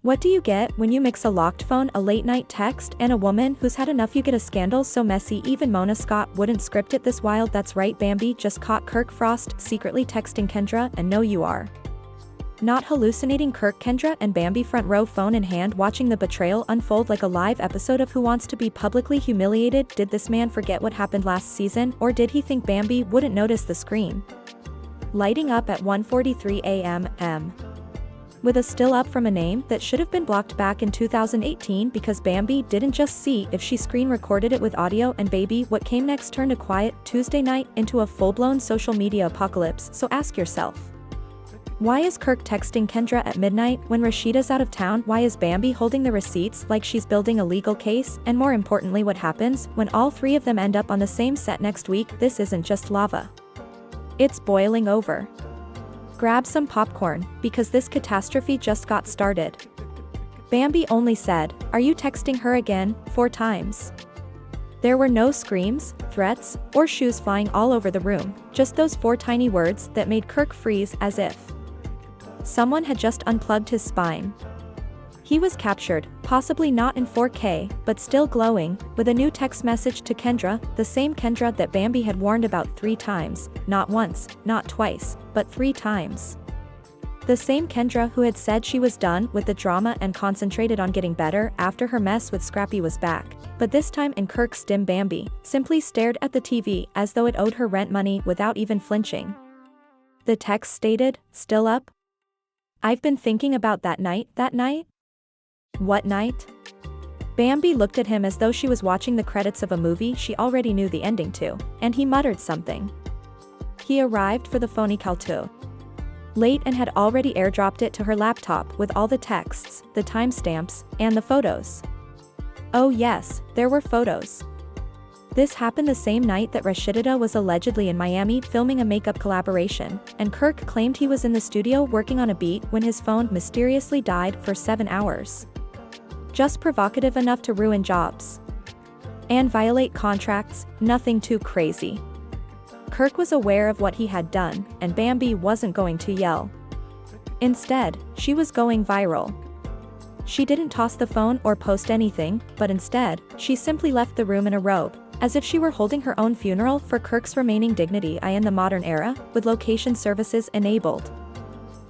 What do you get when you mix a locked phone, a late-night text, and a woman who's had enough? You get a scandal so messy even Mona Scott wouldn't script it this wild. That's right, Bambi just caught Kirk Frost secretly texting Kendra, and no you are not hallucinating. Kirk, Kendra, and Bambi front row, phone in hand, watching the betrayal unfold like a live episode of Who Wants to Be Publicly Humiliated. Did this man forget what happened last season, or did he think Bambi wouldn't notice the screen lighting up at 1:43 a.m. with a still up from a name that should have been blocked back in 2018 because Bambi didn't just see if she screen recorded it with audio, and baby, what came next turned a quiet Tuesday night into a full-blown social media apocalypse. So ask yourself, why is Kirk texting Kendra at midnight when Rashida's out of town? Why is Bambi holding the receipts like she's building a legal case? And more importantly, what happens when all three of them end up on the same set next week? This isn't just lava, it's boiling over. Grab some popcorn, because this catastrophe just got started. Bambi only said, "Are you texting her again?" 4 times. There were no screams, threats, or shoes flying all over the room, just those 4 tiny words that made Kirk freeze, as if someone had just unplugged his spine. He was captured, possibly not in 4K, but still glowing, with a new text message to Kendra, the same Kendra that Bambi had warned about 3 times, not once, not twice, but 3 times. The same Kendra who had said she was done with the drama and concentrated on getting better after her mess with Scrappy was back. But this time in Kirk's dim, Bambi simply stared at the TV as though it owed her rent money without even flinching. The text stated, "Still up? I've been thinking about that night." That night? What night? Bambi looked at him as though she was watching the credits of a movie she already knew the ending to, and he muttered something. He arrived for the phony call too late and had already airdropped it to her laptop with all the texts, the timestamps, and the photos. Oh yes, there were photos. This happened the same night that Rashida was allegedly in Miami filming a makeup collaboration, and Kirk claimed he was in the studio working on a beat when his phone mysteriously died for 7 hours. Just provocative enough to ruin jobs and violate contracts, nothing too crazy. Kirk was aware of what he had done, and Bambi wasn't going to yell. Instead, she was going viral. She didn't toss the phone or post anything, but instead, she simply left the room in a robe, as if she were holding her own funeral for Kirk's remaining dignity. In the modern era, with location services enabled,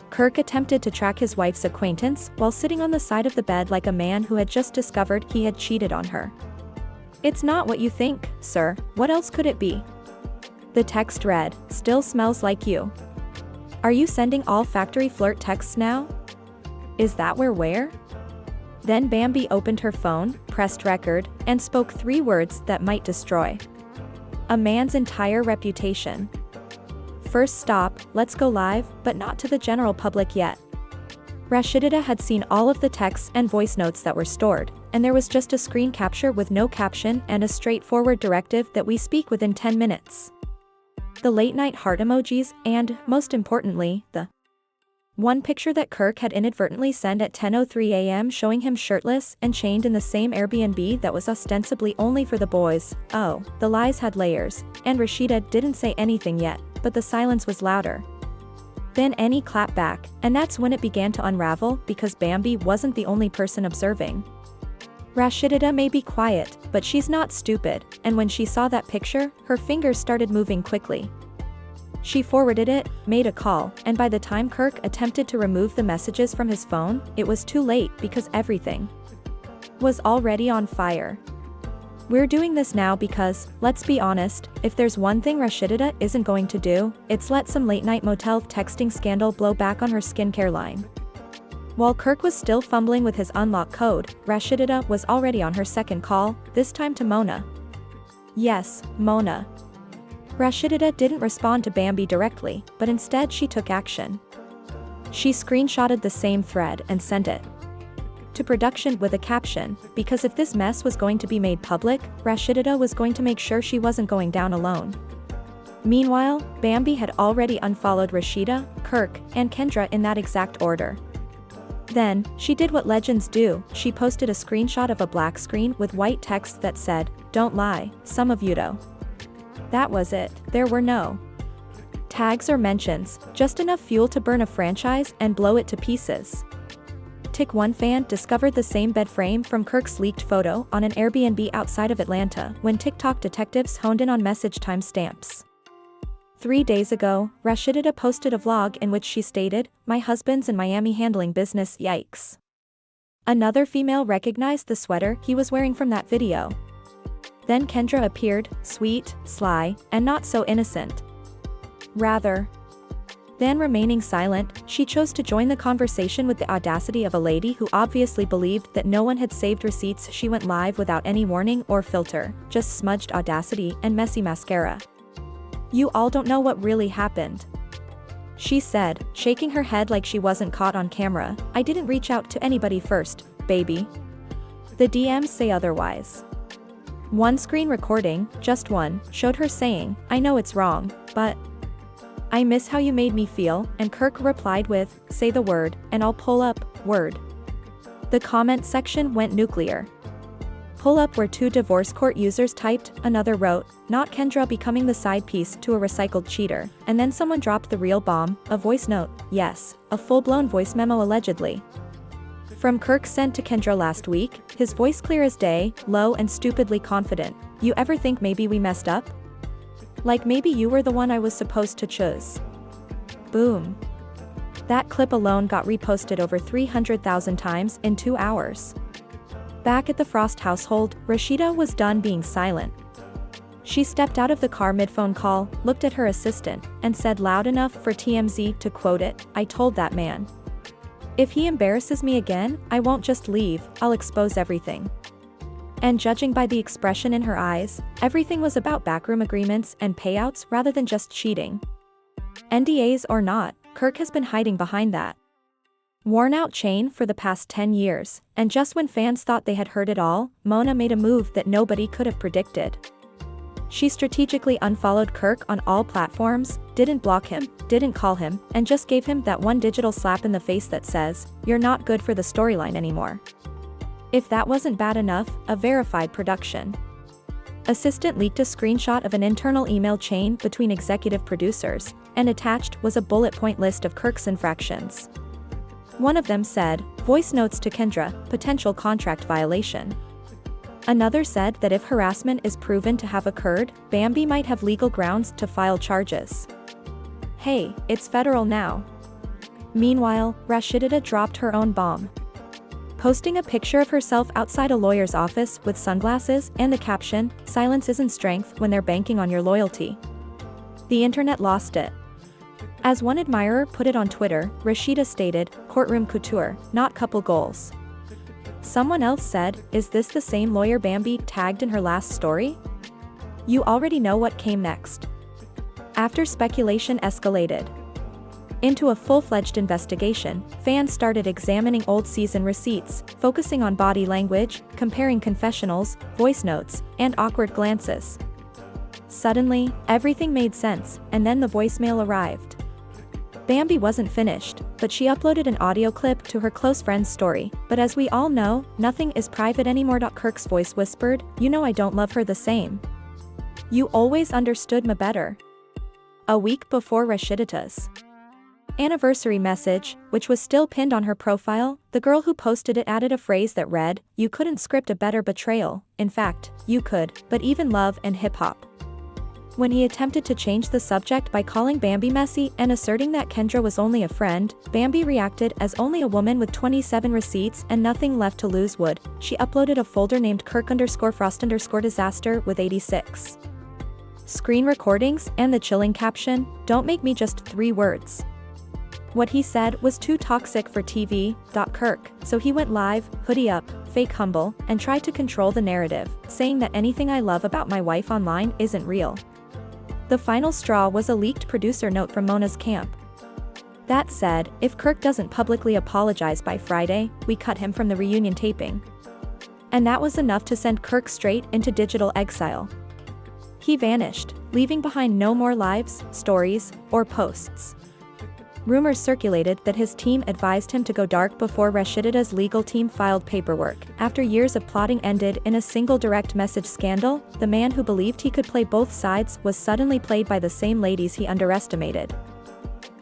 Kirk attempted to track his wife's acquaintance while sitting on the side of the bed like a man who had just discovered he had cheated on her. "It's not what you think, sir. What else could it be?" The text read, "Still smells like you. Are you sending all factory flirt texts now? Is that where?" Then Bambi opened her phone, pressed record, and spoke 3 words that might destroy a man's entire reputation. First stop, let's go live, but not to the general public yet. Rashida had seen all of the texts and voice notes that were stored, and there was just a screen capture with no caption and a straightforward directive that we speak within 10 minutes. The late-night heart emojis, and, most importantly, the one picture that Kirk had inadvertently sent at 10:03 a.m. showing him shirtless and chained in the same Airbnb that was ostensibly only for the boys. Oh, the lies had layers, and Rashida didn't say anything yet, but the silence was louder than any clap back, and that's when it began to unravel, because Bambi wasn't the only person observing. Rashida may be quiet, but she's not stupid, and when she saw that picture, her fingers started moving quickly. She forwarded it, made a call, and by the time Kirk attempted to remove the messages from his phone, it was too late because everything was already on fire. We're doing this now because, let's be honest, if there's one thing Rashida isn't going to do, it's let some late-night motel texting scandal blow back on her skincare line. While Kirk was still fumbling with his unlock code, Rashida was already on her second call, this time to Mona. Yes, Mona. Rashida didn't respond to Bambi directly, but instead she took action. She screenshotted the same thread and sent it to production with a caption, because if this mess was going to be made public, Rashida was going to make sure she wasn't going down alone. Meanwhile, Bambi had already unfollowed Rashida, Kirk, and Kendra in that exact order. Then, she did what legends do, she posted a screenshot of a black screen with white text that said, "Don't lie, some of you do." That was it. There were no tags or mentions, just enough fuel to burn a franchise and blow it to pieces. One fan discovered the same bed frame from Kirk's leaked photo on an Airbnb outside of Atlanta when TikTok detectives honed in on message timestamps. 3 days ago, Rashida posted a vlog in which she stated, "My husband's in Miami handling business, yikes." Another female recognized the sweater he was wearing from that video. Then Kendra appeared, sweet, sly, and not so innocent. Rather than remaining silent, she chose to join the conversation with the audacity of a lady who obviously believed that no one had saved receipts. She went live without any warning or filter, just smudged audacity and messy mascara. "You all don't know what really happened," she said, shaking her head like she wasn't caught on camera. "I didn't reach out to anybody first, baby. The DMs say otherwise." One screen recording, just one, showed her saying, "I know it's wrong, but I miss how you made me feel," and Kirk replied with, "Say the word, and I'll pull up, word." The comment section went nuclear. "Pull up," where 2 divorce court users typed, another wrote, "Not Kendra becoming the side piece to a recycled cheater," and then someone dropped the real bomb, a voice note, yes, a full-blown voice memo allegedly. From Kirk sent to Kendra last week, his voice clear as day, low and stupidly confident. "You ever think maybe we messed up? Like maybe you were the one I was supposed to choose?" Boom. That clip alone got reposted over 300,000 times in 2 hours. Back at the Frost household, Rashida was done being silent. She stepped out of the car mid-phone call, looked at her assistant, and said loud enough for TMZ to quote it, "I told that man, if he embarrasses me again, I won't just leave, I'll expose everything." And judging by the expression in her eyes, everything was about backroom agreements and payouts rather than just cheating. NDAs or not, Kirk has been hiding behind that worn-out chain for the past 10 years, and just when fans thought they had heard it all, Mona made a move that nobody could have predicted. She strategically unfollowed Kirk on all platforms, didn't block him, didn't call him, and just gave him that one digital slap in the face that says, "You're not good for the storyline anymore." If that wasn't bad enough, a verified production assistant leaked a screenshot of an internal email chain between executive producers, and attached was a bullet point list of Kirk's infractions. One of them said, "Voice notes to Kendra, potential contract violation." Another said that if harassment is proven to have occurred, Bambi might have legal grounds to file charges. Hey, it's federal now. Meanwhile, Rashida dropped her own bomb, posting a picture of herself outside a lawyer's office with sunglasses and the caption, "Silence isn't strength when they're banking on your loyalty." The internet lost it. As one admirer put it on Twitter, Rashida stated, "Courtroom couture, not couple goals." Someone else said, "Is this the same lawyer Bambi tagged in her last story?" You already know what came next. After speculation escalated into a full-fledged investigation, fans started examining old season receipts, focusing on body language, comparing confessionals, voice notes, and awkward glances. Suddenly, everything made sense, and then the voicemail arrived. Bambi wasn't finished, but she uploaded an audio clip to her close friend's story. "But as we all know, nothing is private anymore." Kirk's voice whispered, "You know I don't love her the same. You always understood me better." A week before Rashida's anniversary message, which was still pinned on her profile, the girl who posted it added a phrase that read, "You couldn't script a better betrayal. In fact, you could, but even love and hip-hop." When he attempted to change the subject by calling Bambi messy and asserting that Kendra was only a friend, Bambi reacted as only a woman with 27 receipts and nothing left to lose would. She uploaded a folder named Kirk_Frost_disaster with 86 screen recordings and the chilling caption, "Don't make me just 3 words." What he said was too toxic for TV. Kirk, so he went live, hoodie up, fake humble, and tried to control the narrative, saying that anything I love about my wife online isn't real. The final straw was a leaked producer note from Mona's camp that said, "If Kirk doesn't publicly apologize by Friday, we cut him from the reunion taping." And that was enough to send Kirk straight into digital exile. He vanished, leaving behind no more lives, stories, or posts. Rumors circulated that his team advised him to go dark before Rashida's legal team filed paperwork. After years of plotting ended in a single direct message scandal, the man who believed he could play both sides was suddenly played by the same ladies he underestimated.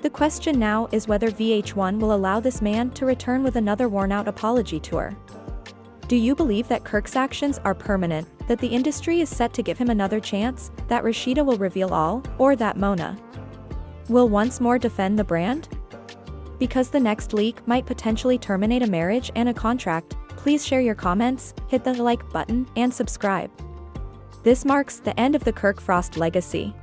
The question now is whether VH1 will allow this man to return with another worn-out apology tour. Do you believe that Kirk's actions are permanent, that the industry is set to give him another chance, that Rashida will reveal all, or that Mona will once more defend the brand? Because the next leak might potentially terminate a marriage and a contract, please share your comments, hit the like button, and subscribe. This marks the end of the Kirk Frost legacy.